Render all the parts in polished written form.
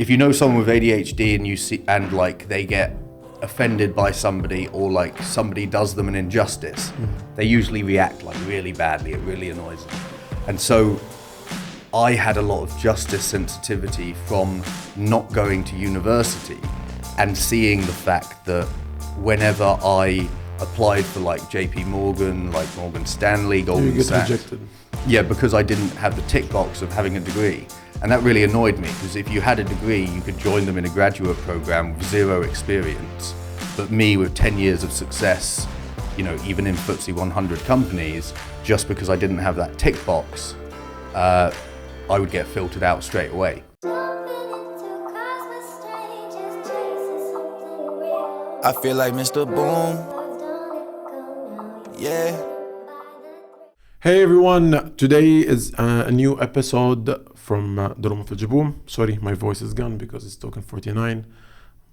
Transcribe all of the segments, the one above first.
if you know someone with ADHD and you see, and like they get offended by somebody or like somebody does them an injustice, they usually react like really badly. It really annoys them. And so I had a lot of justice sensitivity from not going to university and seeing the fact that whenever I applied for like JP Morgan, like Morgan Stanley, Goldman Sachs, rejected. Yeah, because I didn't have the tick box of having a degree. And that really annoyed me, because if you had a degree, you could join them in a graduate program with zero experience. But me with 10 years of success, you know, even in FTSE 100 companies, just because I didn't have that tick box, I would get filtered out straight away. I feel like Mr. Boom. Yeah. Hey everyone, today is a new episode from the Room of Eljaboom. Sorry, my voice is gone because it's token 49.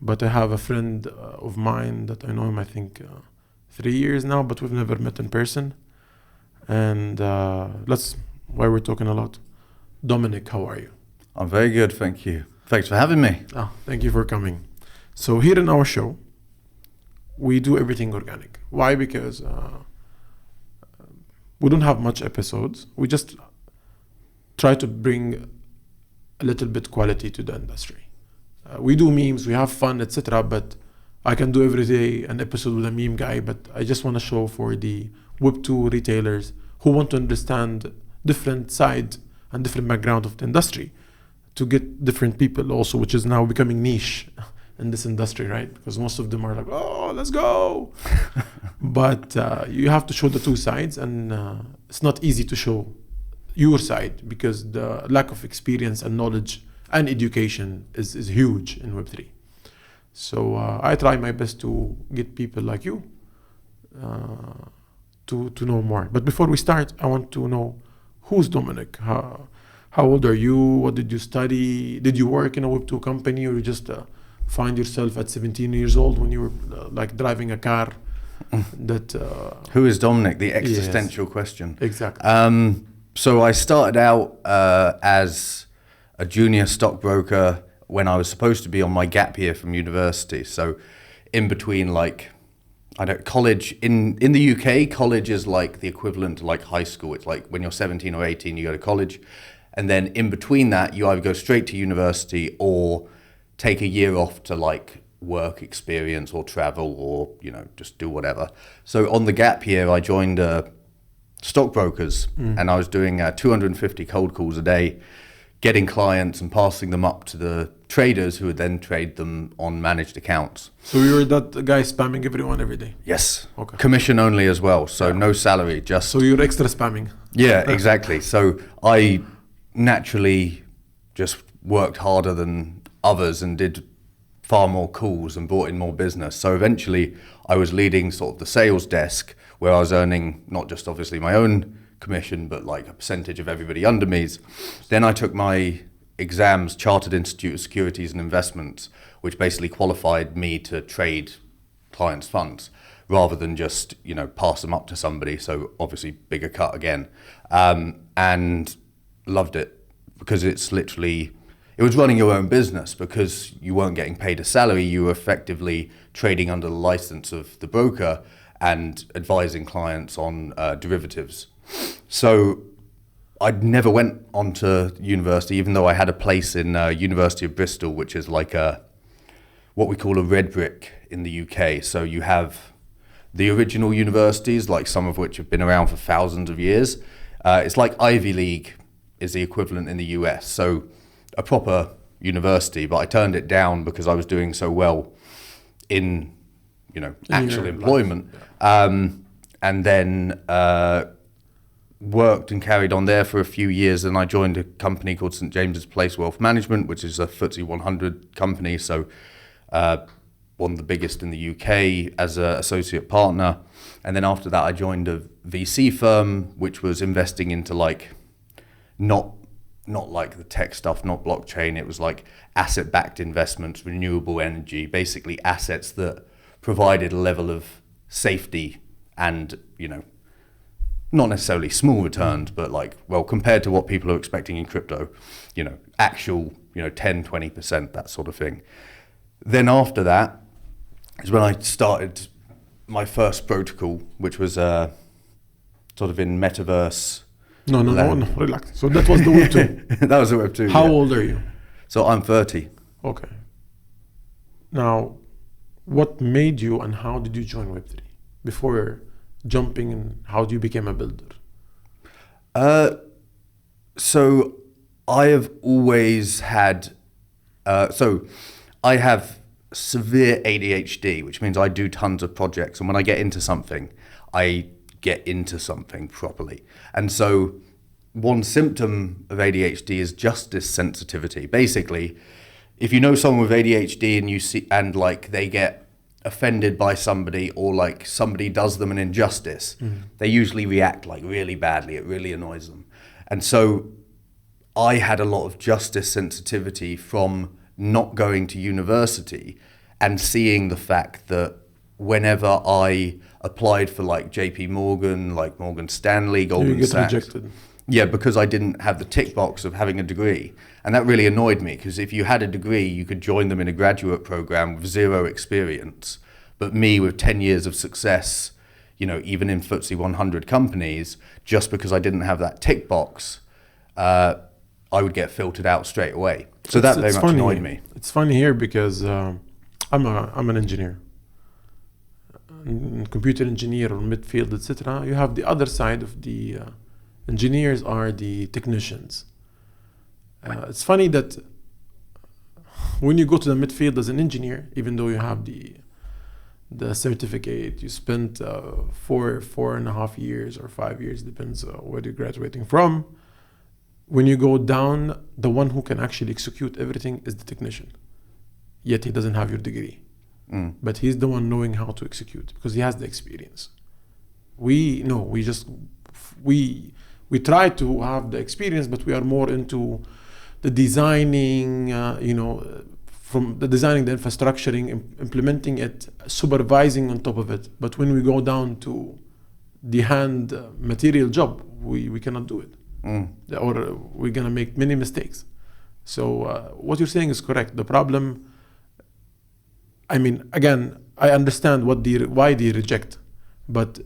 But I have a friend of mine that I know him, I think 3 years now, but we've never met in person. And that's why we're talking a lot. Dominic, how are you? I'm very good, thank you. Thanks for having me. Thank you for coming. So here in our show, we do everything organic. Why? Because we don't have much episodes. We just try to bring a little bit quality to the industry. We do memes, we have fun, etc. But I can do every day an episode with a meme guy. But I just want to show for the Web2 retailers who want to understand different side and different background of the industry, to get different people also, which is now becoming niche in this industry, right? Because most of them are like, oh, let's go. But you have to show the two sides, and it's not easy to show your side because the lack of experience and knowledge and education is huge in Web3. So I try my best to get people like you to know more. But before we start, I want to know, who's Dominic? How old are you? What did you study? Did you work in a Web2 company, or you just find yourself at 17 years old when you were like driving a car? Who is Dominic? The existential question. Exactly. So I started out as a junior stockbroker when I was supposed to be on my gap year from university. So in between, like, college in the UK, college is like the equivalent to like high school. It's like when you're 17 or 18, you go to college. And then in between that, you either go straight to university or take a year off to like work experience or travel or, you know, just do whatever. So on the gap year, I joined stockbrokers, and I was doing 250 cold calls a day, getting clients and passing them up to the traders who would then trade them on managed accounts. So you were that guy spamming everyone every day? Yes. Okay. Commission only as well, so no salary, just... So you're extra spamming? Yeah, exactly. So I naturally just worked harder than others and did far more calls and brought in more business. So eventually I was leading sort of the sales desk, where I was earning not just obviously my own commission, but like a percentage of everybody under me's. Then I took my exams, Chartered Institute of Securities and Investments, which basically qualified me to trade clients' funds rather than just, you know, pass them up to somebody. So obviously bigger cut again, and loved it because it's literally, it was running your own business because you weren't getting paid a salary. You were effectively trading under the license of the broker and advising clients on derivatives. So I never went on to university, even though I had a place in University of Bristol, which is like what we call a red brick in the UK. So you have the original universities, like some of which have been around for thousands of years. It's like Ivy League is the equivalent in the US. So a proper university, but I turned it down because I was doing so well in, you know, actual employment. And then worked and carried on there for a few years, and I joined a company called St. James's Place Wealth Management, which is a FTSE 100 company, so one of the biggest in the UK as an associate partner. And then after that I joined a VC firm, which was investing into like, not like the tech stuff, not blockchain, it was like asset-backed investments, renewable energy, basically assets that provided a level of safety and, you know, not necessarily small returns, but like, well, compared to what people are expecting in crypto, you know, actual 10, 20%, that sort of thing. Then after that is when I started my first protocol, which was sort of in metaverse. No, relax. So that was the Web 2. That was the Web 2. How old are you? So I'm 30. Okay. Now, what made you and how did you join Web 3? Before jumping in, how do you become a builder? So I have always had, I have severe ADHD, which means I do tons of projects. And when I get into something, I get into something properly. And so one symptom of ADHD is justice sensitivity. Basically, if you know someone with ADHD and you see, and like they get offended by somebody or like somebody does them an injustice, they usually react like really badly. It really annoys them. And so I had a lot of justice sensitivity from not going to university and seeing the fact that whenever I applied for like JP Morgan, like Morgan Stanley, Goldman Sachs, rejected. Yeah, because I didn't have the tick box of having a degree. And that really annoyed me, because if you had a degree, you could join them in a graduate program with 0 experience. But me with 10 years of success, even in FTSE 100 companies, just because I didn't have that tick box, I would get filtered out straight away. So that very much annoyed me. It's funny here because I'm an engineer. Computer engineer or midfield, etc. You have the other side of the engineers are the technicians. It's funny that when you go to the midfield as an engineer, even though you have the certificate, you spent 4.5 years or 5 years, depends where you're graduating from. When you go down, the one who can actually execute everything is the technician. Yet he doesn't have your degree. But he's the one knowing how to execute because he has the experience. We try to have the experience, but we are more into the designing, from the designing, the infrastructuring, implementing it, supervising on top of it. But when we go down to the hand material job, we cannot do it. Or we're going to make many mistakes. So what you're saying is correct. The problem, again, I understand why they reject, but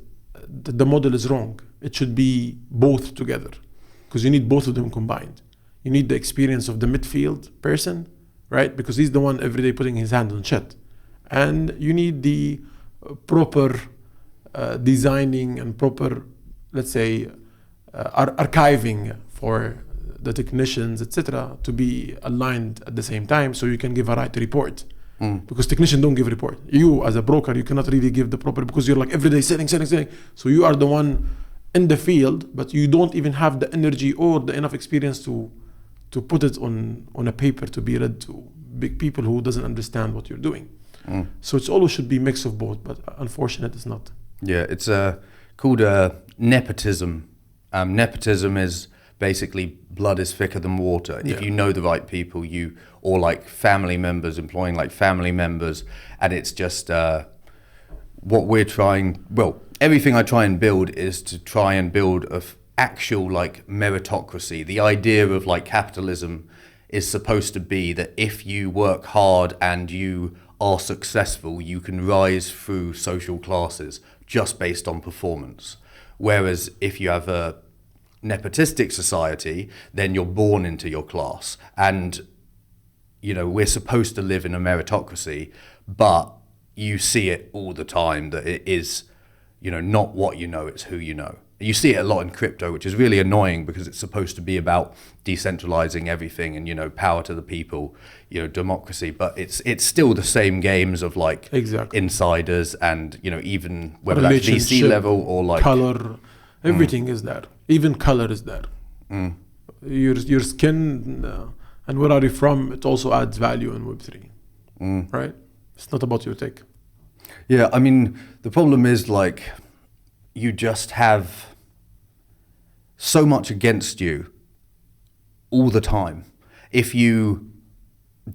the model is wrong. It should be both together because you need both of them combined. You need the experience of the midfield person, right? Because he's the one every day putting his hand on shit. And you need the proper designing and proper, let's say, archiving for the technicians, etc., to be aligned at the same time so you can give a right report. Because technicians don't give report. You as a broker, you cannot really give the proper, because you're like every day selling. So you are the one in the field, but you don't even have the energy or the enough experience to put it on a paper to be read to big people who doesn't understand what you're doing. So it's always should be mix of both, but unfortunately it's not. Yeah, it's called nepotism. Nepotism is basically blood is thicker than water. If you know the right people, or like family members, employing like family members, and it's just what we're trying. Well, everything I try and build is to try and build actual like meritocracy. The idea of like capitalism is supposed to be that if you work hard and you are successful, you can rise through social classes just based on performance. Whereas if you have a nepotistic society, then you're born into your class. And, we're supposed to live in a meritocracy, but you see it all the time that it is, not what you know, it's who you know. You see it a lot in crypto, which is really annoying because it's supposed to be about decentralizing everything and, power to the people, democracy. But it's still the same games of like insiders and, even whether that's VC level or like color, everything is there. Even color is there. Your skin and where are you from, it also adds value in Web3, right? It's not about your tech. Yeah, the problem is like you just have so much against you all the time if you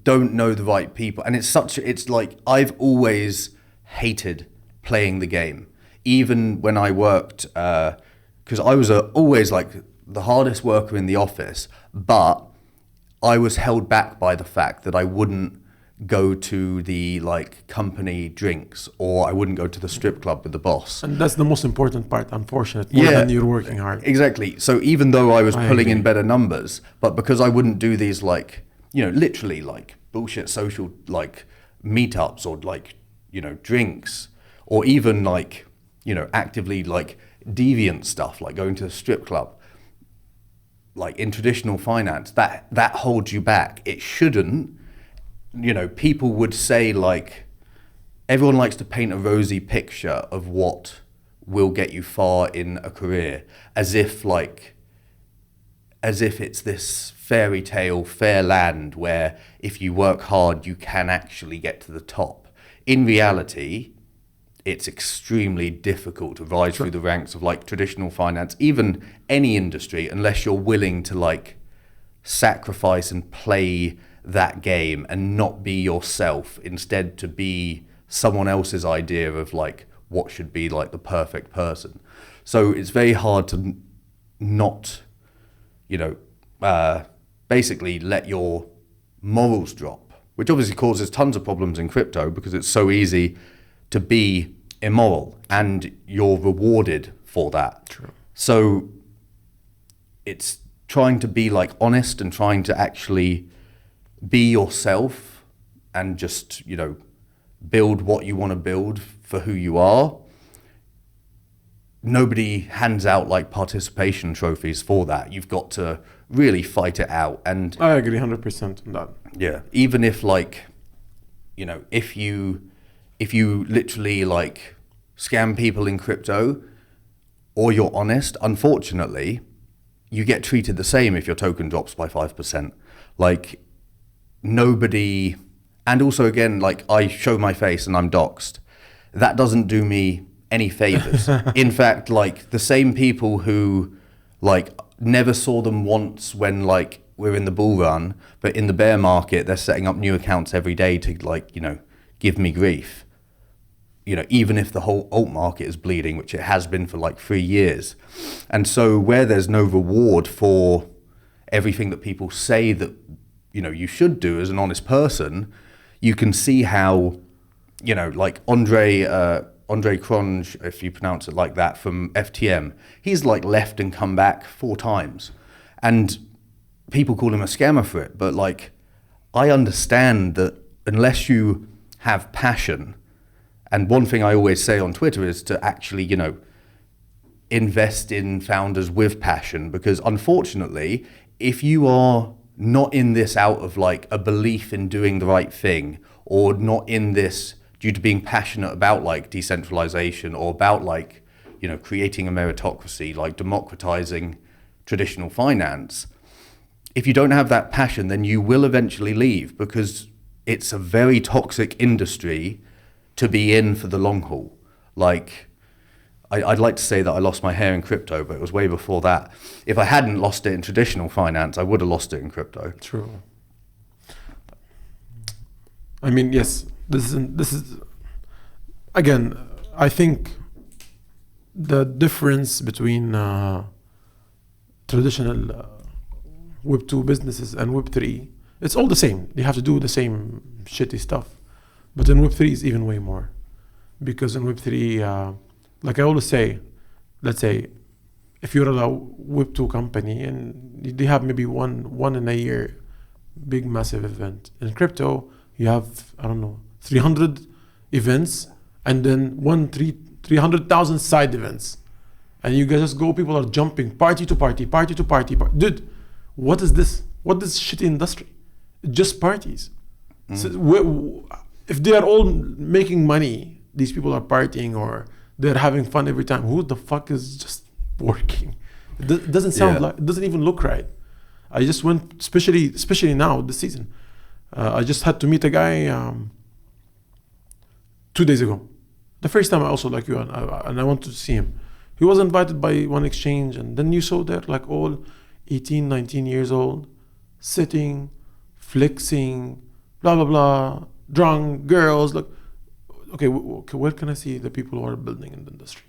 don't know the right people. And it's like I've always hated playing the game, even when I worked, because I was always like the hardest worker in the office, but I was held back by the fact that I wouldn't go to the like company drinks, or I wouldn't go to the strip club with the boss. And that's the most important part, unfortunately, more than you're working hard. Exactly. So even though I was pulling in agree. better numbers, but because I wouldn't do these like, you know, literally like bullshit social like meetups or like, you know, drinks, or even like, you know, actively like deviant stuff like going to the strip club, like in traditional finance, that holds you back. It shouldn't. You know, people would say like, everyone likes to paint a rosy picture of what will get you far in a career, as if it's this fairy tale, fair land where if you work hard, you can actually get to the top. In reality, it's extremely difficult to rise through the ranks of like traditional finance, even any industry, unless you're willing to like sacrifice and play that game and not be yourself, instead to be someone else's idea of like what should be like the perfect person. So it's very hard to not, you know, basically let your morals drop, which obviously causes tons of problems in crypto because it's so easy to be immoral and you're rewarded for that. True. So it's trying to be like honest and trying to actually be yourself and just, you know, build what you want to build for who you are. Nobody hands out like participation trophies for that. You've got to really fight it out. And I agree 100% on that. yeah, even if like, you know, if you literally like scam people in crypto or you're honest, unfortunately, you get treated the same if your token drops by 5%. Like nobody, and also again, like I show my face and I'm doxxed. That doesn't do me any favors. In fact, like the same people who like never saw them once when like we're in the bull run, but in the bear market, they're setting up new accounts every day to like, you know, give me grief. You know, even if the whole alt market is bleeding, which it has been for like 3 years. And so where there's no reward for everything that people say that, you know, you should do as an honest person, you can see how, you know, like Andre Cronje, if you pronounce it like that, from FTM, he's like left and come back 4 times. And people call him a scammer for it. But like, I understand that unless you have passion, and one thing I always say on Twitter is to actually, you know, invest in founders with passion, because unfortunately, if you are not in this out of like a belief in doing the right thing, or not in this due to being passionate about like decentralization or about like, you know, creating a meritocracy, like democratizing traditional finance, if you don't have that passion, then you will eventually leave, because it's a very toxic industry to be in for the long haul. Like, I'd like to say that I lost my hair in crypto, but it was way before that. If I hadn't lost it in traditional finance, I would have lost it in crypto. True. I mean, yes, this is again, I think the difference between traditional Web2 businesses and Web3, it's all the same. They have to do the same shitty stuff. But in Web3 is even way more. Because in Web3, like I always say, let's say, if you're a Web2 company and they have maybe one in a year big massive event. In crypto, you have, I don't know, 300 events and then 300,000 side events. And you guys just go, people are jumping party to party. Dude, what is this? What is shitty industry? Just parties. So if they are all making money, these people are partying or they're having fun every time. Who the fuck is just working? It doesn't sound like, it doesn't even look right. I just went, especially now this season. I just had to meet a guy 2 days ago. The first time I also like you and I wanted to see him. He was invited by one exchange, and then you saw there like all 18, 19 years old, sitting, flexing, blah, blah, blah, drunk, girls. Like, okay, where can I see the people who are building in the industry?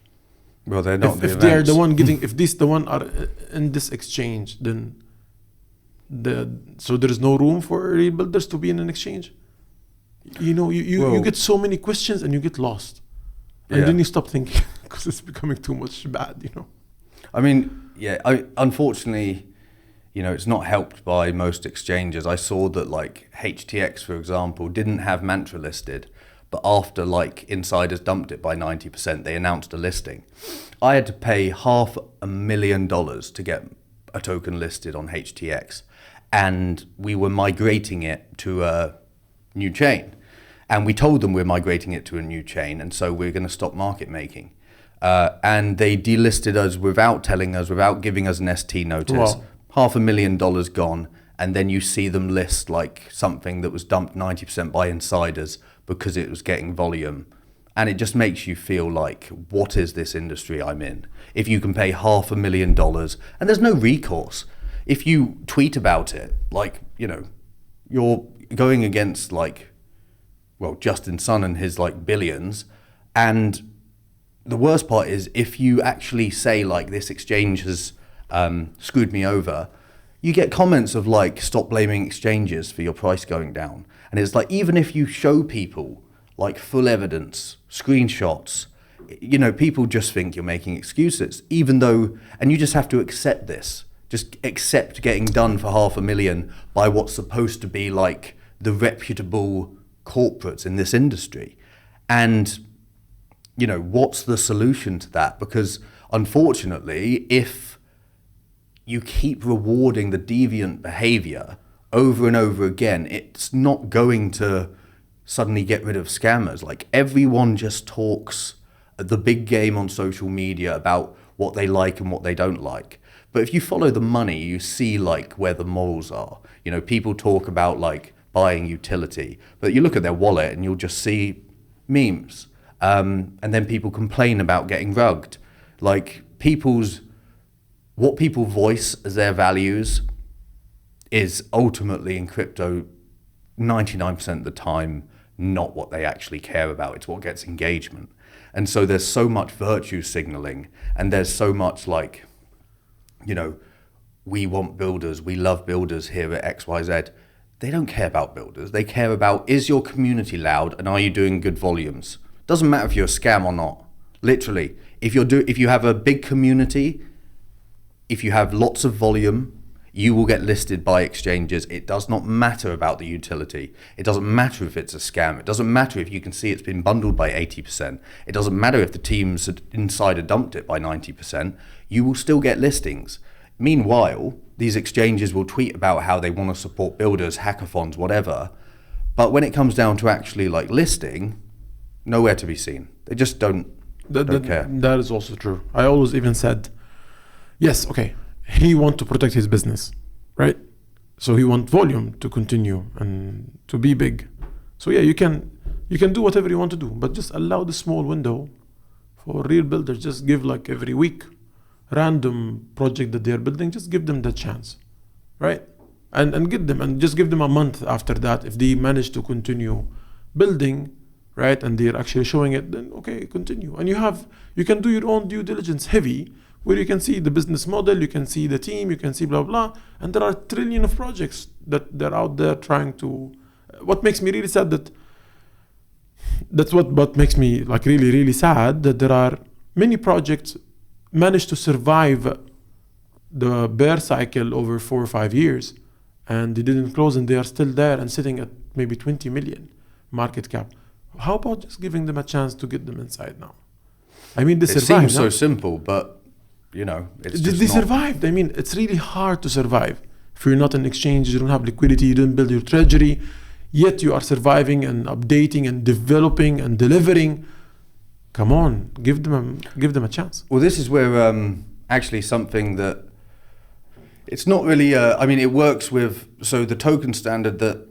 Well, they're not. If they're the one getting, if this the one are in this exchange, then so there is no room for real builders to be in an exchange. You get so many questions and you get lost, and then you stop thinking because it's becoming too much bad. I mean, unfortunately, it's not helped by most exchanges. I saw that like HTX, for example, didn't have Mantra listed, but after like insiders dumped it by 90%, they announced a listing. I had to pay $500,000 to get a token listed on HTX, and we were migrating it to a new chain. And we told them we're migrating it to a new chain, and so we're going to stop market making. And they delisted us without telling us, without giving us an ST notice. Wow. $500,000 gone, and then you see them list like something that was dumped 90% by insiders because it was getting volume. And it just makes you feel like, what is this industry I'm in? If you can pay $500,000 and there's no recourse. If you tweet about it, like, you're going against Justin Sun and his like billions. And the worst part is if you actually say like this exchange has screwed me over, you get comments of like, stop blaming exchanges for your price going down. And it's like, even if you show people like full evidence, screenshots, people just think you're making excuses, even though, and you just have to accept this, just accept getting done for $500,000 by what's supposed to be like the reputable corporates in this industry. And, what's the solution to that? Because unfortunately, if you keep rewarding the deviant behavior over and over again, it's not going to suddenly get rid of scammers. Like, everyone just talks the big game on social media about what they like and what they don't like. But if you follow the money, you see like where the morals are. People talk about like buying utility, but you look at their wallet and you'll just see memes. And then people complain about getting rugged. Like, what people voice as their values is ultimately in crypto 99% of the time not what they actually care about. It's what gets engagement. And so there's so much virtue signaling, and there's so much like, we want builders, we love builders here at XYZ. They don't care about builders. They care about, is your community loud and are you doing good volumes? Doesn't matter if you're a scam or not. Literally, if you have a big community, if you have lots of volume, you will get listed by exchanges. It does not matter about the utility. It doesn't matter if it's a scam. It doesn't matter if you can see it's been bundled by 80%. It doesn't matter if the teams had insider dumped it by 90%. You will still get listings. Meanwhile, these exchanges will tweet about how they want to support builders, hackathons, whatever. But when it comes down to actually like listing, nowhere to be seen. They just don't care. That is also true. I always even said, yes, okay, he wants to protect his business, right? So he wants volume to continue and to be big. So yeah, you can do whatever you want to do, but just allow the small window for real builders. Just give like every week, random project that they're building, just give them the chance, right? And get them, and just give them a month after that. If they manage to continue building, right, and they're actually showing it, then okay, continue. And you can do your own due diligence heavy, where you can see the business model, you can see the team, you can see blah, blah. And there are trillion of projects that they're out there trying to, what makes me really sad that's what makes me like really, really sad, that there are many projects managed to survive the bear cycle over 4 or 5 years, and they didn't close, and they are still there and sitting at maybe 20 million market cap. How about just giving them a chance to get them inside now? I mean, they survived. It seems so simple, but it's just they survived. I mean, it's really hard to survive if you're not an exchange, you don't have liquidity, you didn't build your treasury, yet you are surviving and updating and developing and delivering. Come on, give them a chance. Well, this is where actually something that it's not really. It works with the token standard that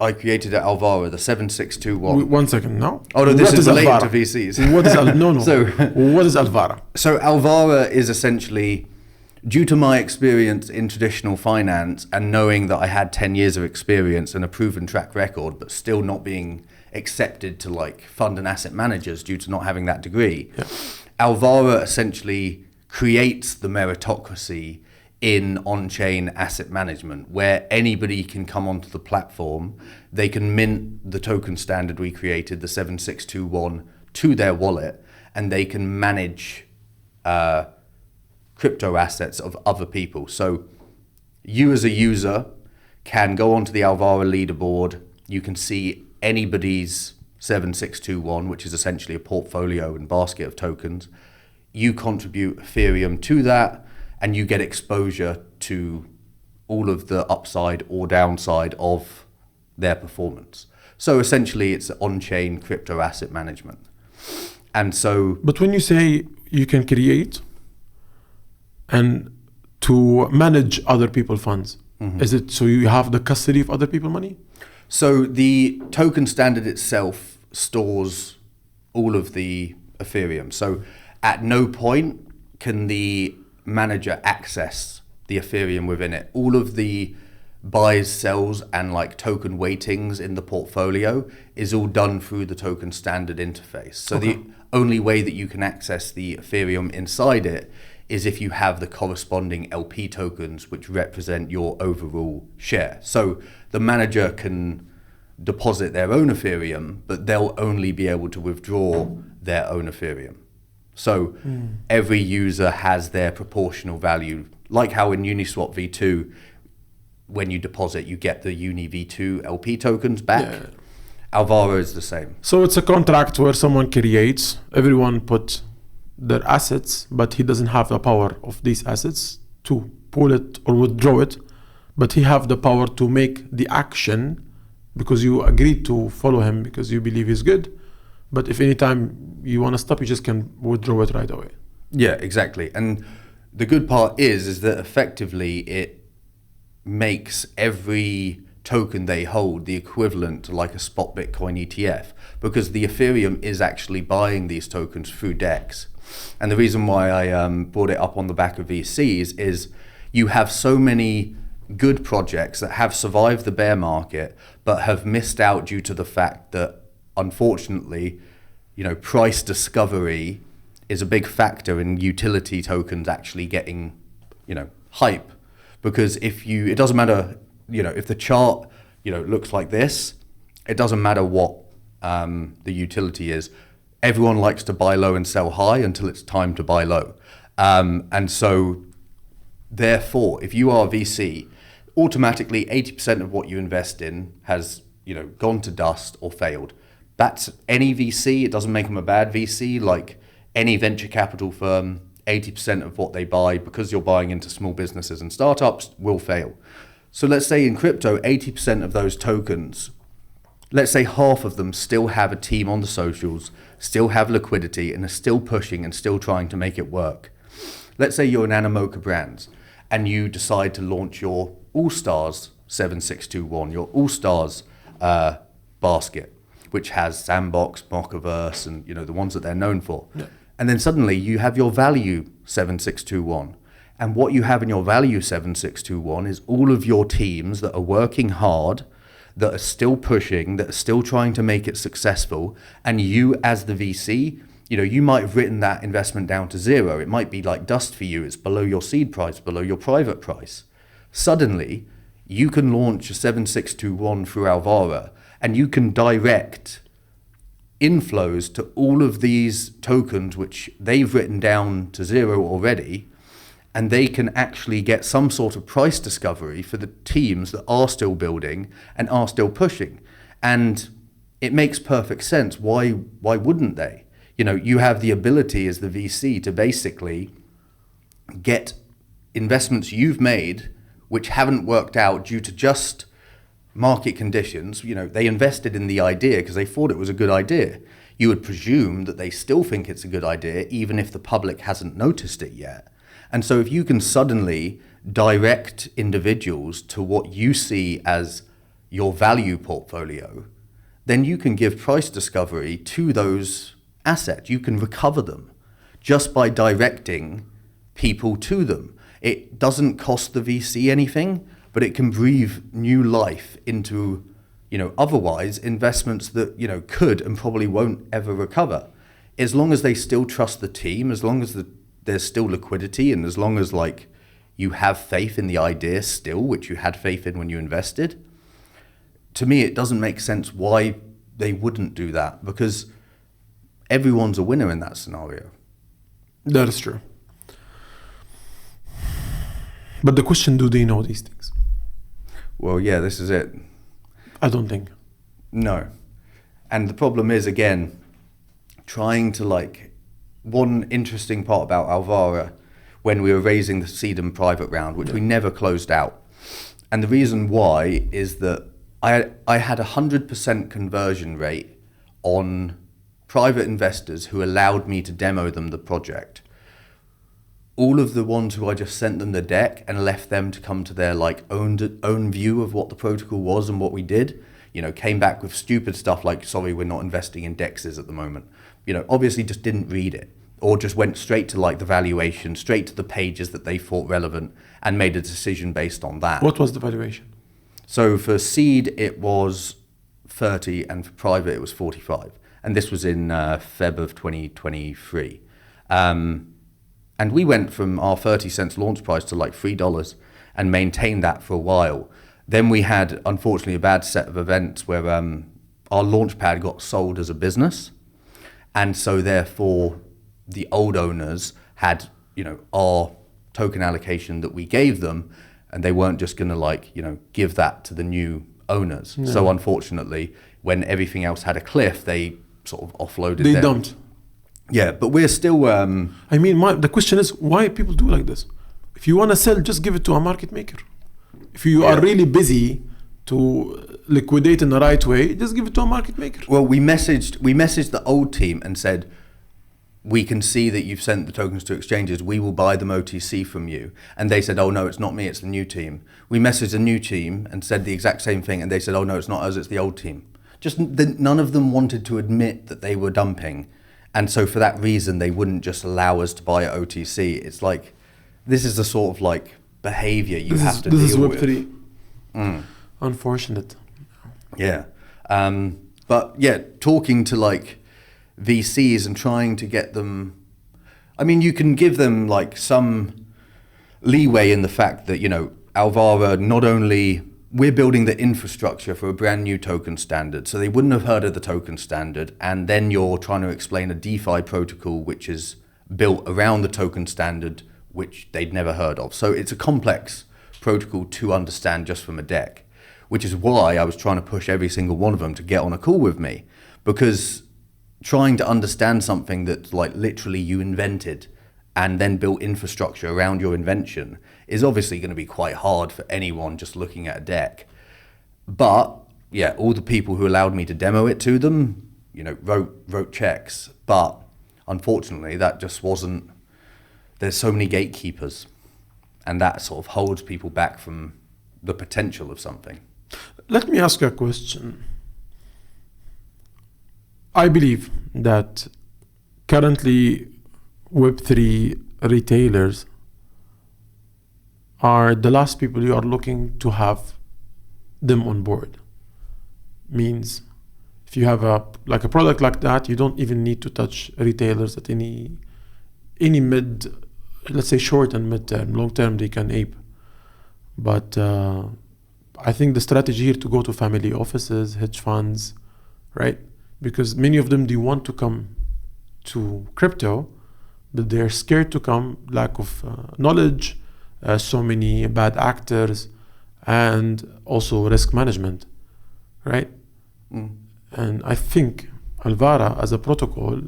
I created at Alvara, the 7621. 1 second now. Oh no, this is related to VCs. What is no? So what is Alvara? So Alvara is essentially, due to my experience in traditional finance and knowing that I had 10 years of experience and a proven track record, but still not being accepted to like fund and asset managers due to not having that degree. Yeah. Alvara essentially creates the meritocracy in on-chain asset management, where anybody can come onto the platform. They can mint the token standard we created, the 7621, to their wallet, and they can manage crypto assets of other people. So you as a user can go onto the Alvara leaderboard. You can see anybody's 7621, which is essentially a portfolio and basket of tokens. You contribute Ethereum to that, and you get exposure to all of the upside or downside of their performance. So essentially, it's on-chain crypto asset management. And so... But when you say you can create and to manage other people's funds, is it so you have the custody of other people's money? So the token standard itself stores all of the Ethereum. So at no point can the manager access the Ethereum within it. All of the buys, sells, and like token weightings in the portfolio is all done through the token standard interface. So the only way that you can access the Ethereum inside it is if you have the corresponding LP tokens which represent your overall share. So the manager can deposit their own Ethereum, but they'll only be able to withdraw their own Ethereum. So every user has their proportional value, like how in Uniswap V2, when you deposit, you get the Uni V2 LP tokens back. Yeah. Alvara is the same. So it's a contract where someone creates, everyone put their assets, but he doesn't have the power of these assets to pull it or withdraw it, but he have the power to make the action because you agreed to follow him because you believe he's good. But if anytime you want to stop, you just can withdraw it right away. Yeah, exactly. And the good part is that effectively it makes every token they hold the equivalent to like a spot Bitcoin ETF, because the Ethereum is actually buying these tokens through DEX. And the reason why I brought it up on the back of VCs is you have so many good projects that have survived the bear market but have missed out due to the fact that, unfortunately, price discovery is a big factor in utility tokens actually getting, hype. Because it doesn't matter, if the chart, looks like this, it doesn't matter what the utility is. Everyone likes to buy low and sell high until it's time to buy low. And so, therefore, if you are a VC, automatically 80% of what you invest in has, gone to dust or failed. That's any VC. It doesn't make them a bad VC. Like any venture capital firm, 80% of what they buy, because you're buying into small businesses and startups, will fail. So let's say in crypto, 80% of those tokens, let's say half of them still have a team on the socials, still have liquidity, and are still pushing and still trying to make it work. Let's say you're an Animoca brand and you decide to launch your All-Stars 7621, your All-Stars basket, which has Sandbox, Mockaverse, and the ones that they're known for. Yeah. And then suddenly you have your value 7621. And what you have in your value 7621 is all of your teams that are working hard, that are still pushing, that are still trying to make it successful. And you as the VC, you might have written that investment down to zero. It might be like dust for you. It's below your seed price, below your private price. Suddenly, you can launch a 7621 through Alvara, and you can direct inflows to all of these tokens which they've written down to zero already, and they can actually get some sort of price discovery for the teams that are still building and are still pushing. And it makes perfect sense. Why wouldn't they? You have the ability as the VC to basically get investments you've made which haven't worked out due to just market conditions. They invested in the idea because they thought it was a good idea. You would presume that they still think it's a good idea, even if the public hasn't noticed it yet. And so if you can suddenly direct individuals to what you see as your value portfolio, then you can give price discovery to those assets. You can recover them just by directing people to them. It doesn't cost the VC anything, but it can breathe new life into, otherwise investments that, could and probably won't ever recover. As long as they still trust the team, as long as there's still liquidity, and as long as you have faith in the idea still, which you had faith in when you invested, to me, it doesn't make sense why they wouldn't do that, because everyone's a winner in that scenario. That is true. But the question, do they know these things? Well, yeah, this is it. I don't think. No. And the problem is, again, trying to one interesting part about Alvara, when we were raising the seed and private round, which we never closed out. And the reason why is that I had 100% conversion rate on private investors who allowed me to demo them the project. All of the ones who I just sent them the deck and left them to come to their own view of what the protocol was and what we did, came back with stupid stuff like, sorry, we're not investing in DEXs at the moment. Obviously just didn't read it, or just went straight to the valuation, straight to the pages that they thought relevant and made a decision based on that. What was the valuation? So for seed, it was 30, and for private, it was 45. And this was in Feb of 2023. And we went from our 30 cents launch price to $3 and maintained that for a while. Then we had, unfortunately, a bad set of events where our launch pad got sold as a business. And so therefore, the old owners had, our token allocation that we gave them, and they weren't just going to give that to the new owners. No. So unfortunately, when everything else had a cliff, they sort of offloaded them. They dumped. Yeah, but we're still... the question is, why people do like this? If you want to sell, just give it to a market maker. If you are really busy to liquidate in the right way, just give it to a market maker. Well, we messaged the old team and said, we can see that you've sent the tokens to exchanges. We will buy them OTC from you. And they said, oh, no, it's not me, it's the new team. We messaged the new team and said the exact same thing. And they said, oh, no, it's not us, it's the old team. None of them wanted to admit that they were dumping. And so for that reason, they wouldn't just allow us to buy it OTC. It's this is the sort of behavior you have to deal with. This is Web3. Unfortunate. Yeah. But yeah, talking to VCs and trying to get them, you can give them some leeway in the fact that, Alvara, not only we're building the infrastructure for a brand new token standard, so they wouldn't have heard of the token standard, and then you're trying to explain a DeFi protocol which is built around the token standard, which they'd never heard of. So it's a complex protocol to understand just from a deck, which is why I was trying to push every single one of them to get on a call with me, because trying to understand something that literally you invented and then built infrastructure around your invention is obviously going to be quite hard for anyone just looking at a deck. But yeah, all the people who allowed me to demo it to them, wrote checks. But unfortunately, that just wasn't, there's so many gatekeepers, and that sort of holds people back from the potential of something. Let me ask you a question. I believe that currently Web3 retailers are the last people you are looking to have them on board. Means if you have a product like that, you don't even need to touch retailers at any mid, let's say short and mid term. Long term they can ape. But I think the strategy here to go to family offices, hedge funds, right? Because many of them, they want to come to crypto, but they're scared to come, lack of knowledge, so many bad actors, and also risk management, right? And I think Alvara as a protocol,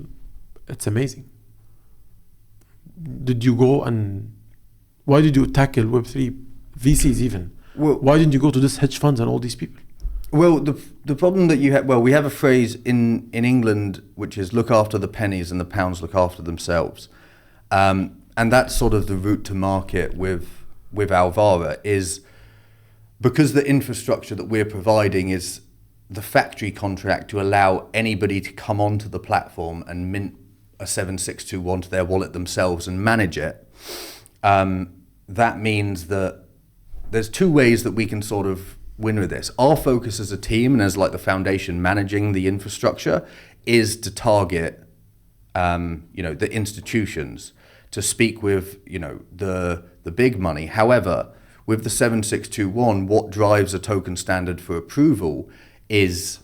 it's amazing. Did you go and why did you tackle Web3 VCs even? Well, why didn't you go to this hedge funds and all these people? Well, the problem that you have, we have a phrase in England which is look after the pennies and the pounds look after themselves. And that's sort of the route to market with Alvara, is because the infrastructure that we're providing is the factory contract to allow anybody to come onto the platform and mint a 7621 to their wallet themselves and manage it. That means that there's two ways that we can sort of win with this. Our focus as a team and as the foundation managing the infrastructure is to target, the institutions, to speak with, the big money. However, with the 7621, what drives a token standard for approval is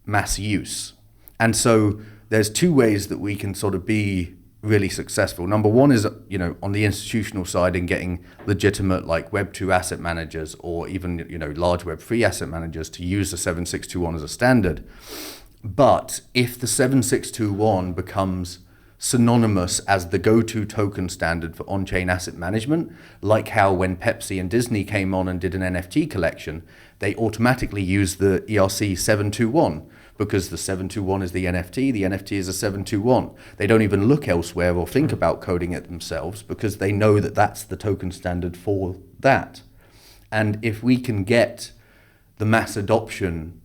mass use. And so there's two ways that we can sort of be really successful. Number one is, on the institutional side in getting legitimate like Web2 asset managers or even, large Web3 asset managers to use the 7621 as a standard. But if the 7621 becomes synonymous as the go-to token standard for on-chain asset management, like how when Pepsi and Disney came on and did an NFT collection, they automatically used the ERC 721 because the 721 is the NFT is a 721. They don't even look elsewhere or think about coding it themselves because they know that that's the token standard for that. And if we can get the mass adoption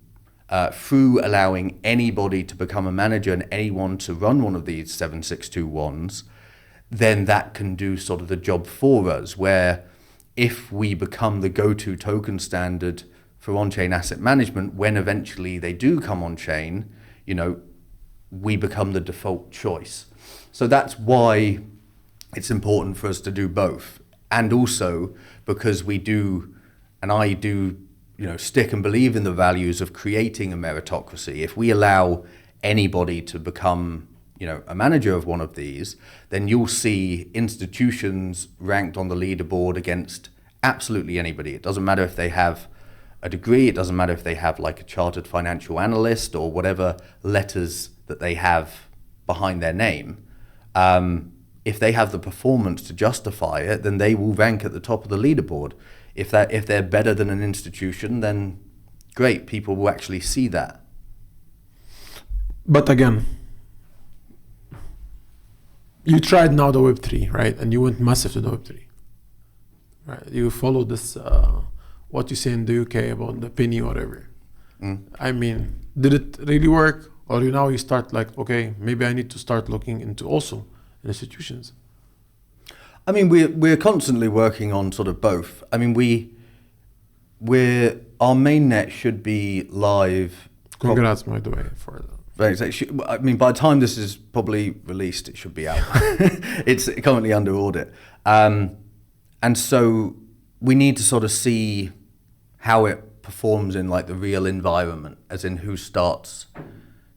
through allowing anybody to become a manager and anyone to run one of these 7621s, then that can do sort of the job for us, where if we become the go-to token standard for on-chain asset management, when eventually they do come on-chain, we become the default choice. So that's why it's important for us to do both. And also because we do, and I do, stick and believe in the values of creating a meritocracy. If we allow anybody to become, a manager of one of these, then you'll see institutions ranked on the leaderboard against absolutely anybody. It doesn't matter if they have a degree, it doesn't matter if they have like a chartered financial analyst or whatever letters that they have behind their name. If they have the performance to justify it, then they will rank at the top of the leaderboard. If they're better than an institution, then great, people will actually see that. But again, you tried now the Web3, right? And you went massive to the Web3, right? You follow this, what you say in the UK about the penny or whatever. I mean, did it really work? Or you start like, okay, maybe I need to start looking into also institutions. I mean, we're constantly working on sort of both. I mean, our mainnet should be live. Congrats, by the way, for that. I mean, by the time this is probably released, it should be out. It's currently under audit. And so we need to sort of see how it performs in like the real environment, as in who starts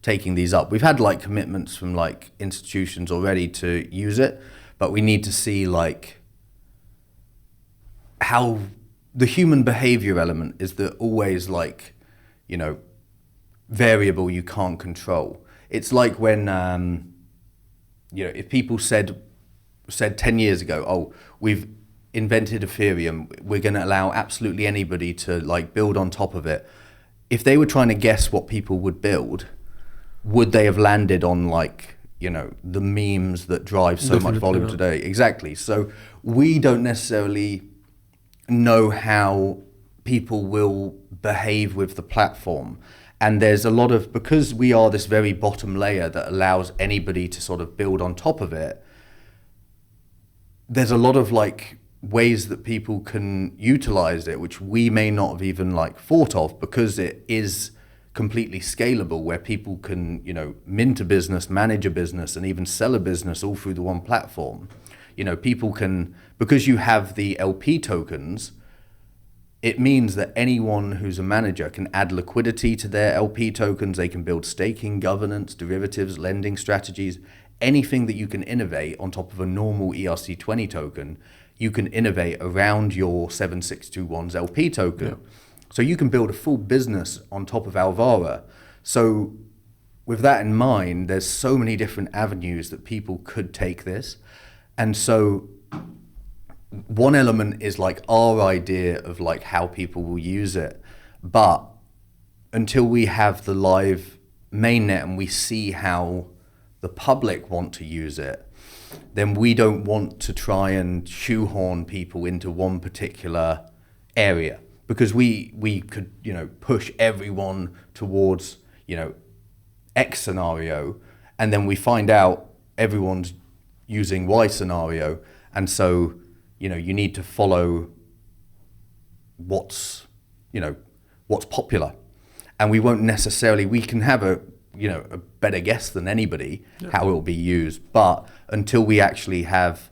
taking these up. We've had like commitments from like institutions already to use it, but we need to see like how the human behavior element is the always like, variable you can't control. It's like when, if people said 10 years ago, oh, we've invented Ethereum, we're going to allow absolutely anybody to like build on top of it. If they were trying to guess what people would build, would they have landed on like, the memes that drive so much volume today? Exactly. So we don't necessarily know how people will behave with the platform. And there's a lot of, because we are this very bottom layer that allows anybody to sort of build on top of it, there's a lot of like ways that people can utilize it, which we may not have even like thought of, because it is completely scalable, where people can, mint a business, manage a business, and even sell a business all through the one platform. People can, because you have the LP tokens, it means that anyone who's a manager can add liquidity to their LP tokens. They can build staking, governance, derivatives, lending strategies, anything that you can innovate on top of a normal ERC20 token, you can innovate around your 7621's LP token. Yeah. So you can build a full business on top of Alvara. So with that in mind, there's so many different avenues that people could take this. And so one element is like our idea of like how people will use it. But until we have the live mainnet and we see how the public want to use it, then we don't want to try and shoehorn people into one particular area. Because we could, push everyone towards, X scenario, and then we find out everyone's using Y scenario, and so, you need to follow what's popular, and we won't necessarily. We can have a better guess than anybody how it will be used, but until we actually have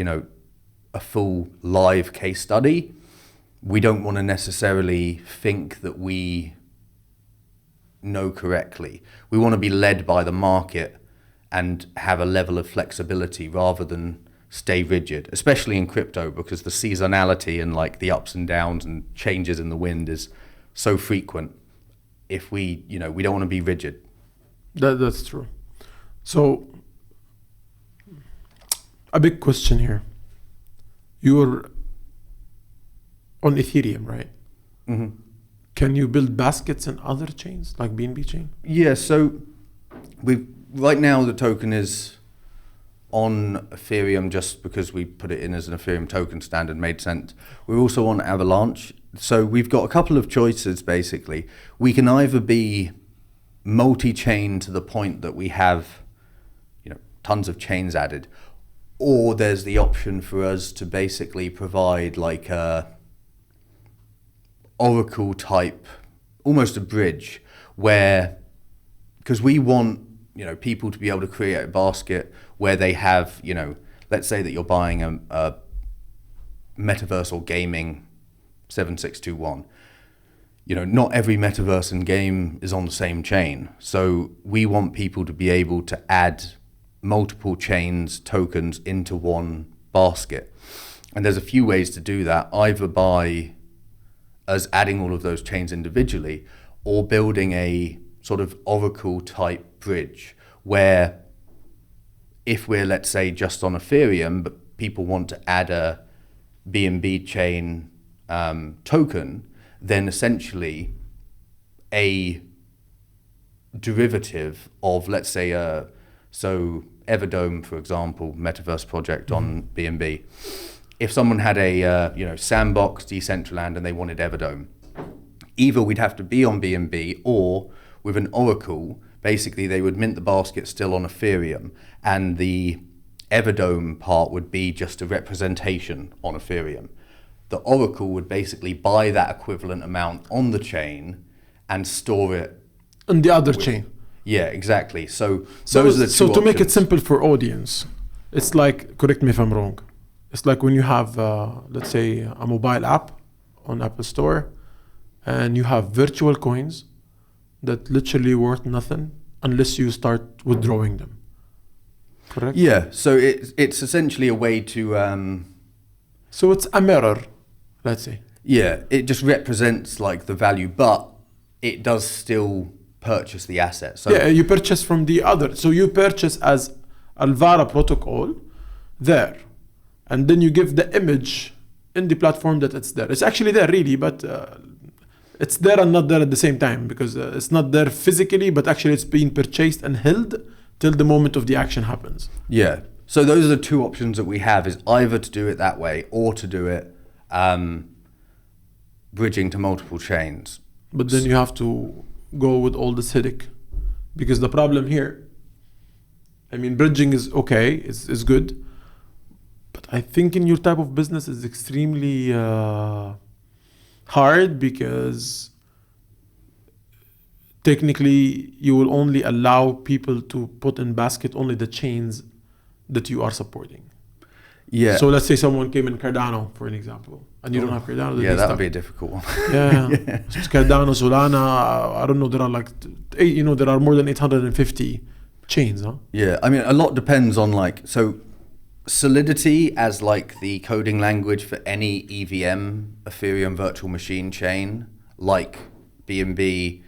a full live case study, we don't want to necessarily think that we know correctly. We want to be led by the market and have a level of flexibility rather than stay rigid, especially in crypto, because the seasonality and like the ups and downs and changes in the wind is so frequent. If we don't want to be rigid. That's true. So, a big question here. You're on Ethereum, right? Mm-hmm. Can you build baskets in other chains, like BNB chain? Yeah, so right now the token is on Ethereum just because we put it in as an Ethereum token standard, made sense. We're also on Avalanche. So we've got a couple of choices, basically. We can either be multi-chain to the point that we have, tons of chains added, or there's the option for us to basically provide like a Oracle type, almost a bridge, where, because we want, people to be able to create a basket where they have, let's say that you're buying a metaverse or gaming 7621. Not every metaverse and game is on the same chain. So we want people to be able to add multiple chains, tokens into one basket. And there's a few ways to do that, either by us adding all of those chains individually or building a sort of Oracle type bridge where if we're, let's say, just on Ethereum, but people want to add a BNB chain token, then essentially a derivative of, let's say, so Everdome, for example, metaverse project on BNB. If someone had a Sandbox, Decentraland, and they wanted Everdome, either we'd have to be on BNB or with an Oracle, basically they would mint the basket still on Ethereum, and the Everdome part would be just a representation on Ethereum. The Oracle would basically buy that equivalent amount on the chain and store it on the other chain. Yeah, exactly. So those are the two So to make it options. simple for audience, it's like, correct me if I'm wrong, it's like when you have, let's say, a mobile app on Apple Store, and you have virtual coins that literally worth nothing unless you start withdrawing them. Correct? Yeah, so it's essentially a way to... So it's a mirror, let's say. Yeah, it just represents like the value, but it does still purchase the asset. So Yeah, you purchase from the other. So you purchase as Alvara Protocol there, and then you give the image in the platform that it's there. It's actually there really, but it's there and not there at the same time, because it's not there physically, but actually it's being purchased and held till the moment of the action happens. Yeah. So those are the two options that we have, is either to do it that way or to do it bridging to multiple chains. But then you have to go with all this headache, because the problem here, bridging is okay, is good, but I think in your type of business is extremely hard, because technically you will only allow people to put in basket only the chains that you are supporting. Yeah. So let's say someone came in Cardano, for an example, and you don't have Cardano. then Yeah, they that would stop. be a difficult one. Yeah. So it's Cardano, Solana, I don't know, there are like, there are more than 850 chains, huh? Yeah, a lot depends on so Solidity as like the coding language for any EVM, Ethereum virtual machine chain, like BNB,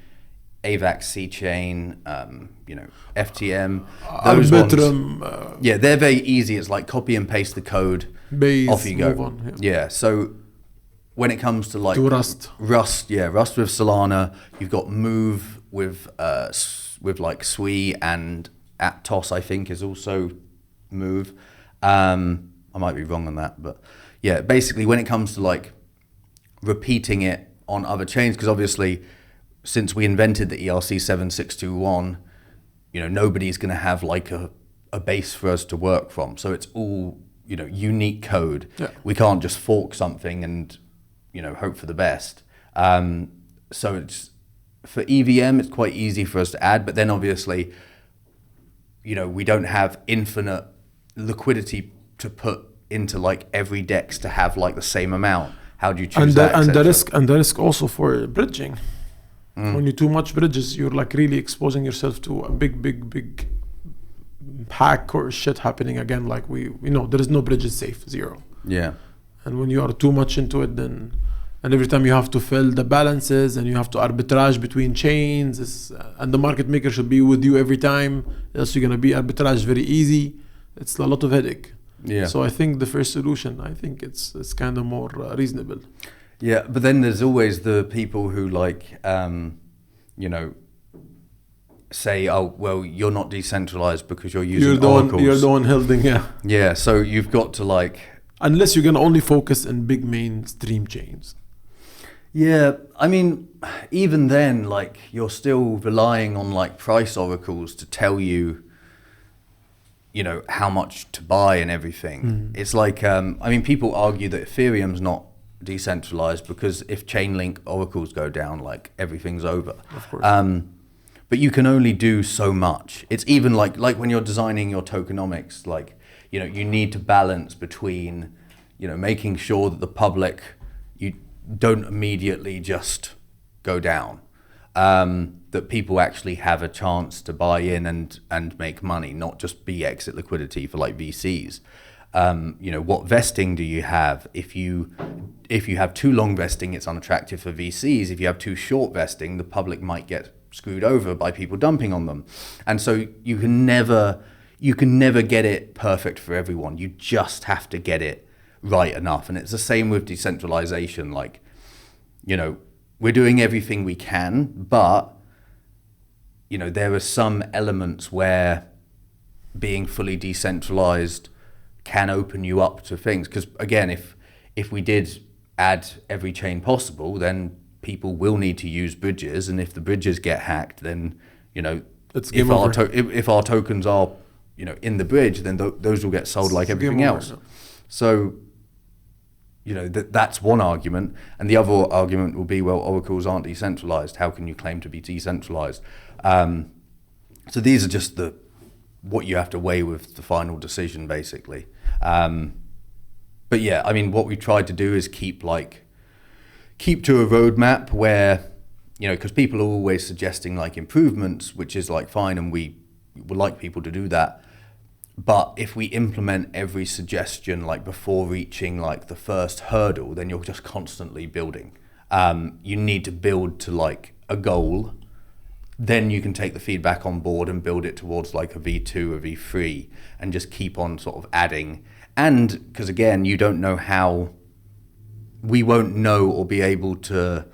AVAX C chain, FTM, those Arbitrum, ones. Yeah, they're very easy. It's like copy and paste the code, Base, off you go. move on. Yeah, so when it comes to like To Rust. Rust with Solana, you've got Move with like Sui, and Aptos I think is also Move. I might be wrong on that, but yeah, basically when it comes to like repeating it on other chains, because obviously since we invented the ERC 7621, nobody's going to have like a base for us to work from. So it's all, unique code. Yeah. We can't just fork something and, hope for the best. So it's, for EVM, it's quite easy for us to add, but then obviously, we don't have infinite liquidity to put into like every DEX to have like the same amount? How do you choose And that? the risk also for bridging. When you too much bridges, you're like really exposing yourself to a big hack or shit happening again. Like we know there is no bridges safe, zero. Yeah. And when you are too much into it, then and every time you have to fill the balances and you have to arbitrage between chains, and the market maker should be with you every time, else you're gonna be arbitrage very easy. It's a lot of headache. Yeah. So I think the first solution, I think it's kind of more reasonable. Yeah, but then there's always the people who like, say, oh, well, you're not decentralized because you're using oracles. You're the one holding, yeah. Yeah, so you've got to like... Unless you're going to only focus in big mainstream chains. Yeah, I mean, even then, like, you're still relying on like price oracles to tell you, how much to buy and everything. It's like, people argue that Ethereum's not decentralized because if Chainlink oracles go down, like everything's over. Of course. But you can only do so much. It's even like when you're designing your tokenomics, like, you need to balance between, making sure that the public, you don't immediately just go down. That people actually have a chance to buy in and make money, not just be exit liquidity for like VCs. What vesting do you have? If you have too long vesting, it's unattractive for VCs. If you have too short vesting, the public might get screwed over by people dumping on them. And so you can never get it perfect for everyone. You just have to get it right enough. And it's the same with decentralization. Like, we're doing everything we can, but there are some elements where being fully decentralized can open you up to things. Because again, if we did add every chain possible, then people will need to use bridges, and if the bridges get hacked, then It's if our tokens are in the bridge, then those will get sold like everything else. So that's one argument, and the other argument will be, well, oracles aren't decentralized. How can you claim to be decentralized? So these are just what you have to weigh with the final decision, basically. But yeah, what we tried to do is keep to a roadmap where, because people are always suggesting like improvements, which is like fine, and we would like people to do that. But if we implement every suggestion like before reaching like the first hurdle, then you're just constantly building. You need to build to like a goal. Then you can take the feedback on board and build it towards like a V2 or V3 and just keep on sort of adding. And because again, you don't know how, we won't know or be able to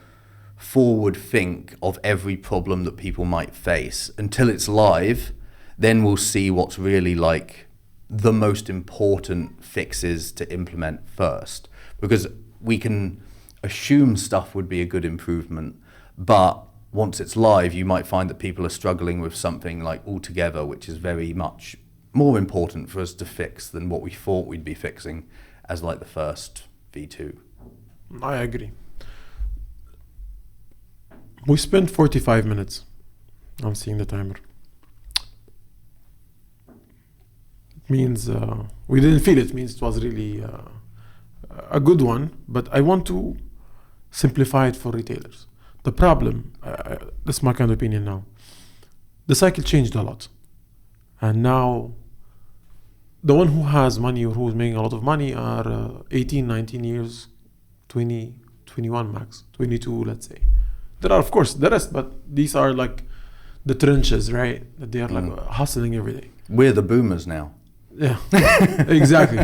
forward think of every problem that people might face until it's live. Then we'll see what's really like the most important fixes to implement first, because we can assume stuff would be a good improvement, but once it's live, you might find that people are struggling with something like altogether, which is very much more important for us to fix than what we thought we'd be fixing as like the first V2. I agree. We spent 45 minutes. I'm seeing the timer. It means we didn't feel it. It means it was really a good one, but I want to simplify it for retailers. The problem, this is my kind of opinion now, the cycle changed a lot. And now the one who has money or who's making a lot of money are 18, 19 years, 20, 21 max, 22, let's say. There are, of course, the rest, but these are like the trenches, right? That they are like hustling every day. We're the boomers now. Yeah, exactly.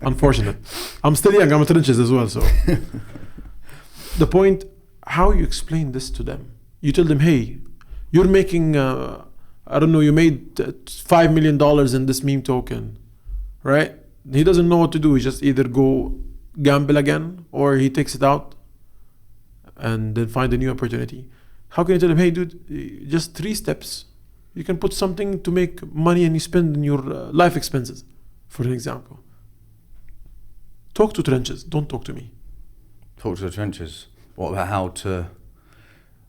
Unfortunate. I'm still young, I'm in trenches as well, so. The point, how you explain this to them? You tell them, hey, you're making, you made $5 million in this meme token, right? He doesn't know what to do. He just either go gamble again, or he takes it out and then find a new opportunity. How can you tell him, hey, dude, just 3 steps. You can put something to make money and you spend in your life expenses, for an example. Talk to trenches, don't talk to me. Talk to the trenches. What about how to...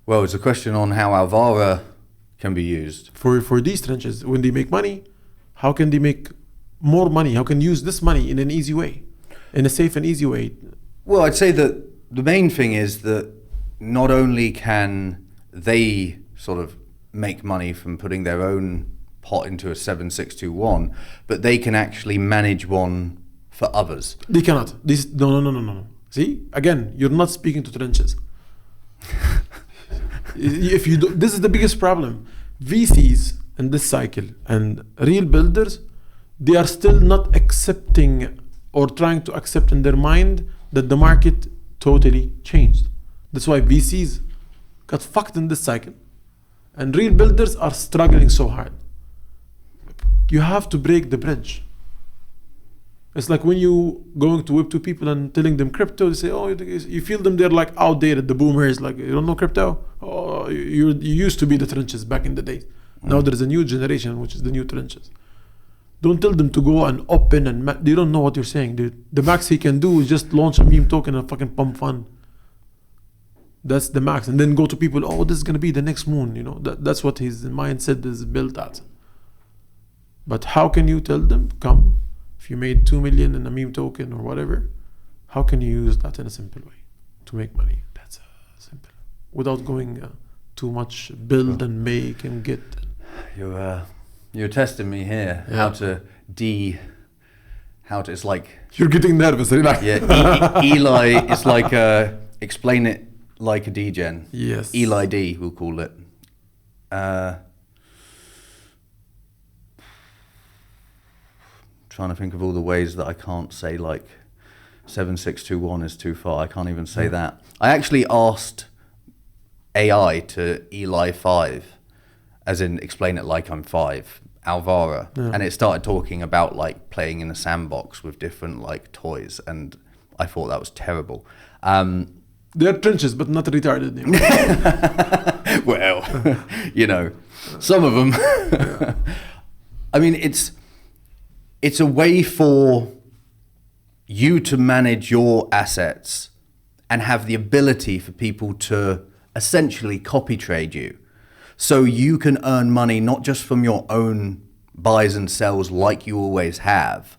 Well, it's a question on how Alvara can be used. For these trenches, when they make money, how can they make more money? How can you use this money in an easy way, in a safe and easy way? Well, I'd say that the main thing is that not only can they sort of make money from putting their own pot into a 7621, but they can actually manage one for others. They cannot. No. See, again, you're not speaking to trenches. If you do, this is the biggest problem. VCs in this cycle and real builders, they are still not accepting or trying to accept in their mind that the market totally changed. That's why VCs got fucked in this cycle. And real builders are struggling so hard. You have to break the bridge. It's like when you going to Web2 people and telling them crypto, they say, oh, you feel them, they're like outdated, the boomers, like, you don't know crypto? Oh, you used to be the trenches back in the day. Now there's a new generation, which is the new trenches. Don't tell them to go and open and they don't know what you're saying, dude. The max he can do is just launch a meme token and fucking pump fun. That's the max. And then go to people, oh, this is going to be the next moon, you know. That's what his mindset is built at. But how can you tell them, come, if you made 2 million in a meme token or whatever, how can you use that in a simple way to make money? That's simple. Without going too much build and make and get. You're testing me here. Yeah. It's like... You're getting nervous, relax. Yeah, Eli, it's like, explain it like a degen. Yes. Eli D, we'll call it. Trying to think of all the ways that I can't say like 7621 is too far. I can't even say that. I actually asked AI to Eli 5, as in explain it like I'm 5, Alvara, and it started talking about like playing in a sandbox with different like toys, and I thought that was terrible. They're trenches, but not retarded. Well, you know, some of them. I mean, it's a way for you to manage your assets and have the ability for people to essentially copy trade you. So you can earn money not just from your own buys and sells like you always have,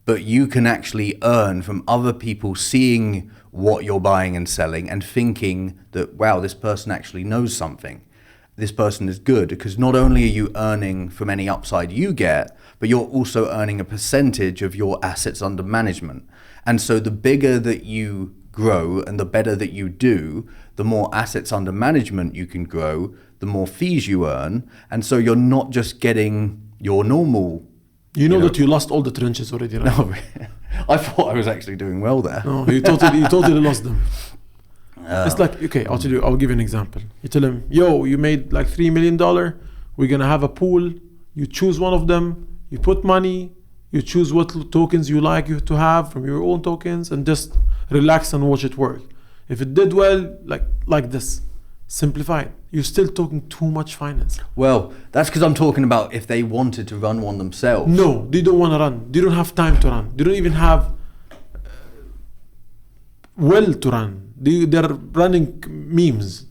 but you can actually earn from other people seeing what you're buying and selling and thinking that, wow, this person actually knows something. This person is good, because not only are you earning from any upside you get, but you're also earning a percentage of your assets under management. And so the bigger that you grow and the better that you do, the more assets under management you can grow, the more fees you earn. And so you're not just getting your normal... You know that you lost all the trenches already, right? No, I thought I was actually doing well there. No, you totally lost them. It's like, okay, I'll give you an example. You tell him, yo, you made like $3 million. We're going to have a pool. You choose one of them. You put money. You choose what tokens you like to have from your own tokens, and just relax and watch it work. If it did well, like this, simplify it. You're still talking too much finance. Well, that's because I'm talking about if they wanted to run one themselves. No, they don't want to run. They don't have time to run. They don't even have to run. They're running memes.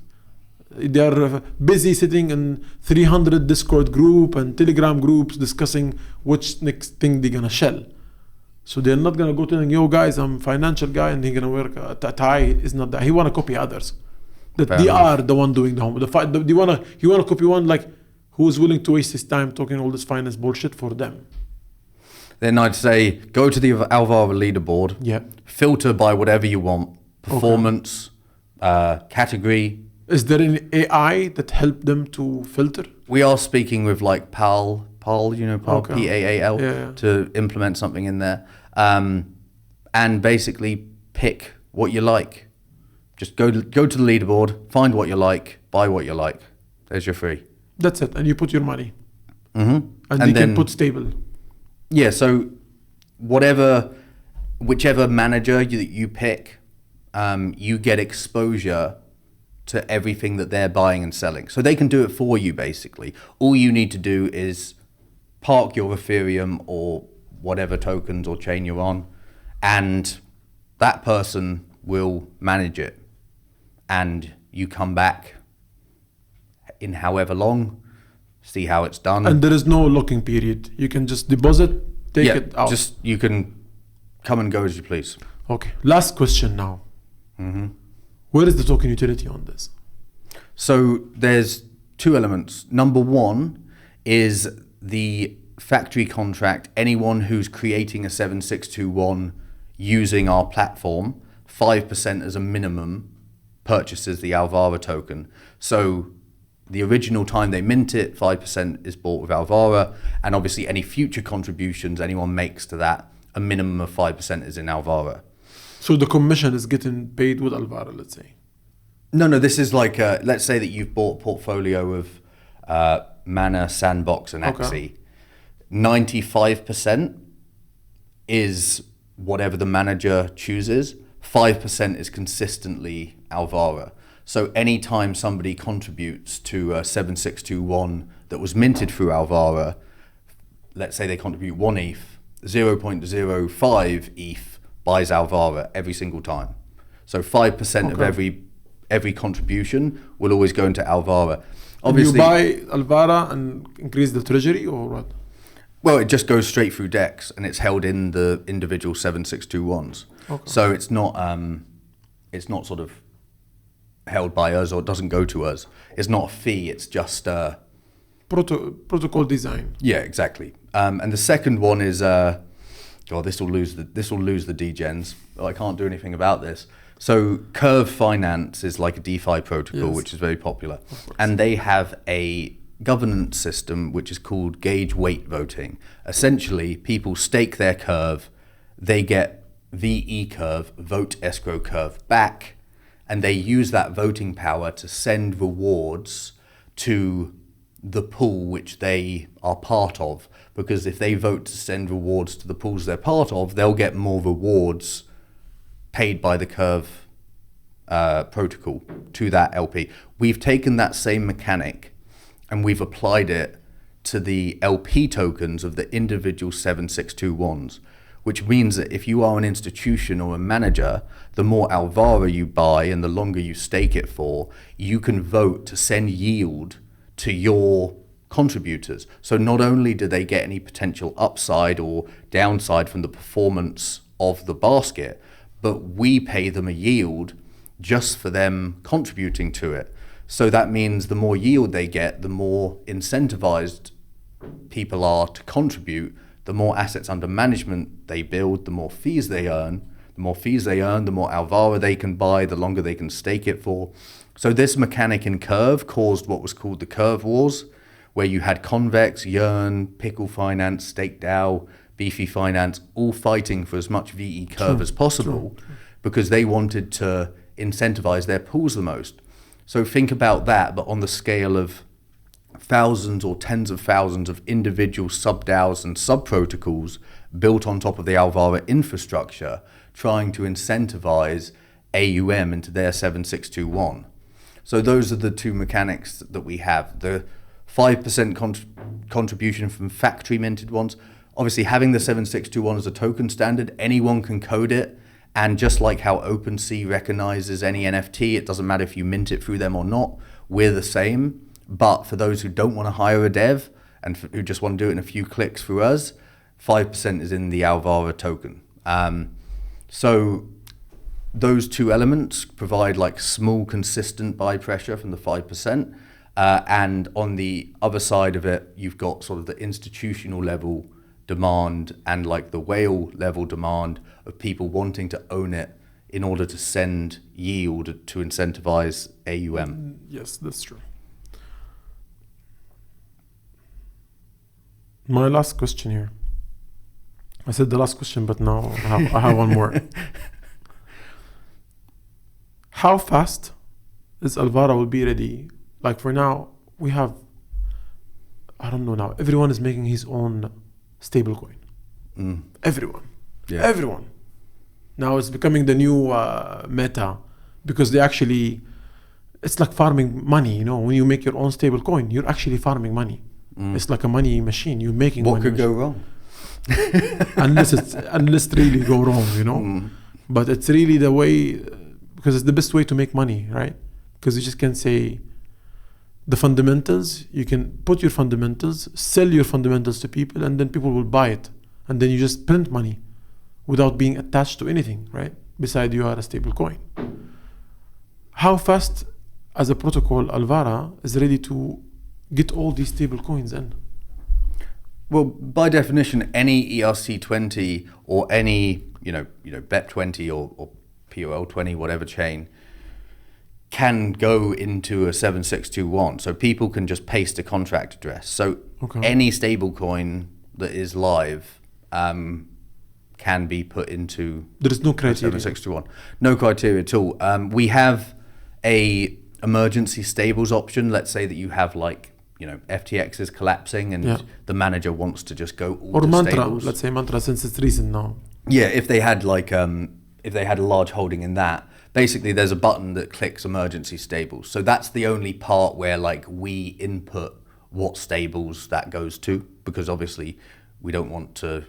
They're busy sitting in 300 Discord group and Telegram groups discussing which next thing they're gonna shell. So they're not gonna go telling, yo guys, I'm a financial guy and he's gonna wear a tie. Is not that. He wanna copy others. That Fair they enough. are the one doing the homework. You wanna copy one like who's willing to waste his time talking all this finance bullshit for them. Then I'd say go to the Alvara leaderboard. Yeah. Filter by whatever you want. Performance, category. Is there an AI that helped them to filter? We are speaking with like PAL, you know, PAL, Okay. PAAL, Yeah. to implement something in there. And basically pick what you like. Just go to the leaderboard, find what you like, buy what you like. There's your free. That's it. And you put your money. Mm-hmm. And you can put stable. Yeah, so whichever manager you pick, you get exposure to everything that they're buying and selling. So they can do it for you, basically. All you need to do is park your Ethereum or whatever tokens or chain you're on, and that person will manage it. And you come back in however long, see how it's done. And there is no locking period. You can just deposit take it out. Just you can come and go as you please. Okay. Last question now. Where is the token utility on this? So there's two elements. Number one is the factory contract. Anyone who's creating a 7621 using our platform, 5% as a minimum purchases the Alvara token. So the original time they mint it, 5% is bought with Alvara, and obviously any future contributions anyone makes to that, a minimum of 5% is in Alvara. So the commission is getting paid with Alvara, let's say. No, this is like, let's say that you've bought a portfolio of Mana, Sandbox, and Axie. 95% is whatever the manager chooses. 5% is consistently Alvara. So anytime somebody contributes to a 7621 that was minted through Alvara, let's say they contribute 1 ETH, 0.05 ETH buys Alvara every single time. So 5% of every contribution will always go into Alvara. Obviously, you buy Alvara and increase the treasury or what? Well, it just goes straight through DEX and it's held in the individual 7621s. So it's not sort of held by us, or it doesn't go to us. It's not a fee. It's just protocol design. Yeah, exactly. And the second one is this will lose the degens. I can't do anything about this. So Curve Finance is like a DeFi protocol, which is very popular, and they have a governance system which is called gauge weight voting. Essentially, people stake their curve, they get VE curve, vote escrow curve back, and they use that voting power to send rewards to the pool which they are part of. Because if they vote to send rewards to the pools they're part of, they'll get more rewards paid by the Curve protocol to that LP. We've taken that same mechanic and we've applied it to the LP tokens of the individual 7621s, which means that if you are an institution or a manager, the more Alvara you buy and the longer you stake it for, you can vote to send yield to your contributors. So not only do they get any potential upside or downside from the performance of the basket, but we pay them a yield just for them contributing to it. So that means the more yield they get, the more incentivized people are to contribute, the more assets under management they build, the more fees they earn. The more fees they earn, the more Alvara they can buy, the longer they can stake it for. So this mechanic in Curve caused what was called the Curve Wars, where you had Convex, Yearn, Pickle Finance, Stake DAO, Beefy Finance, all fighting for as much VE Curve as possible because they wanted to incentivize their pools the most. So think about that, but on the scale of thousands or tens of thousands of individual sub-DAOs and sub-protocols built on top of the Alvara infrastructure, trying to incentivize AUM into their 7621. So those are the two mechanics that we have. The 5% contribution from factory minted ones. Obviously, having the 7621 as a token standard, anyone can code it. And just like how OpenSea recognizes any NFT, it doesn't matter if you mint it through them or not, we're the same. But for those who don't want to hire a dev and who just want to do it in a few clicks through us, 5% is in the Alvara token. So those two elements provide like small, consistent buy pressure from the 5%. And on the other side of it, you've got sort of the institutional level demand and like the whale level demand of people wanting to own it in order to send yield to incentivize AUM. Yes, that's true. My last question here. I said the last question, but now I have one more. How fast is Alvara will be ready? Like for now, we have, I don't know now, everyone is making his own stablecoin. Everyone. Now it's becoming the new meta because they actually, it's like farming money, you know, when you make your own stablecoin, you're actually farming money. It's like a money machine. You're making what money. What could go wrong? unless it really go wrong, you know. But it's really the way, because it's the best way to make money, right? Because you just can say the fundamentals, you can put your fundamentals, sell your fundamentals to people, and then people will buy it. and then you just print money without being attached to anything, right? Beside you are a stable coin. How fast, as a protocol, Alvara is ready to get all these stable coins in? Well, by definition, any ERC20 or any BEP20 or POL20, whatever chain, can go into a 7621. So people can just paste a contract address. So any stable coin that is live can be put into there is no criteria. 7621. No criteria at all. We have a emergency stables option. Let's say that you have FTX is collapsing and the manager wants to just go all or to Mantra, stables. let's say Mantra, since it's recent now. Yeah, if they had a large holding in that, basically there's a button that clicks emergency stables. So that's the only part where we input what stables that goes to, because obviously we don't want to,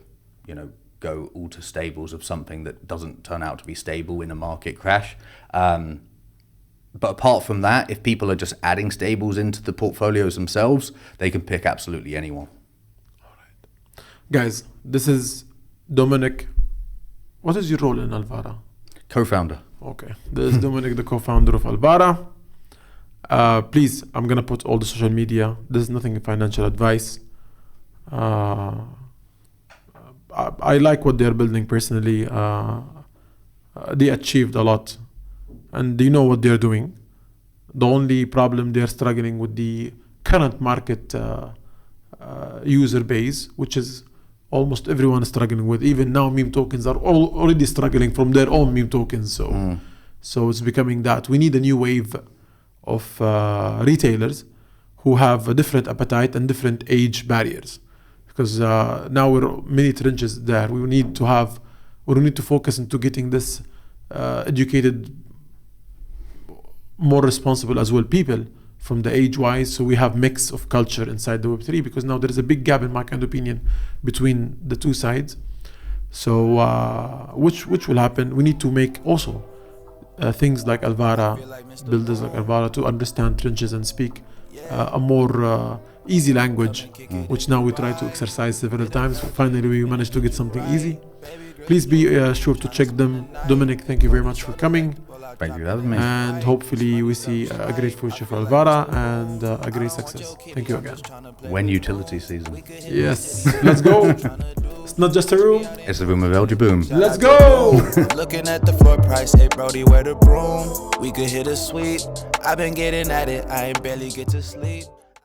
go all to stables of something that doesn't turn out to be stable in a market crash. But apart from that, if people are just adding stables into the portfolios themselves, they can pick absolutely anyone. All right. Guys, this is Dominic. What is your role in Alvara? Co-founder. Okay. This is Dominic, the co-founder of Alvara. Please, I'm going to put all the social media. This is nothing financial advice. I like what they're building personally. They achieved a lot. And they know what they're doing. The only problem they're struggling with the current market user base, which is almost everyone is struggling with. Even now, meme tokens are already struggling from their own meme tokens. So it's becoming that. We need a new wave of retailers who have a different appetite and different age barriers. Because now we're many trenches there. We need to focus into getting this educated, more responsible as well people from the age-wise, so we have mix of culture inside the Web3, because now there is a big gap, in my kind of opinion, between the two sides. So which will happen. We need to make also things like Alvara, builders like Alvara, to understand trenches and speak a more easy language, which now we try to exercise several times. Finally, we managed to get something easy. Please be sure to check them. Dominic, thank you very much for coming. Thank you for having me. And hopefully we see a great future for Alvara and a great success. Thank you again. When utility season. Yes, let's go. It's not just a room. It's the Room of Eljaboom. Let's go. Looking at the floor price, hey Brody, where the broom? We could hit a sweep. I've been getting at it, I ain't barely get to sleep.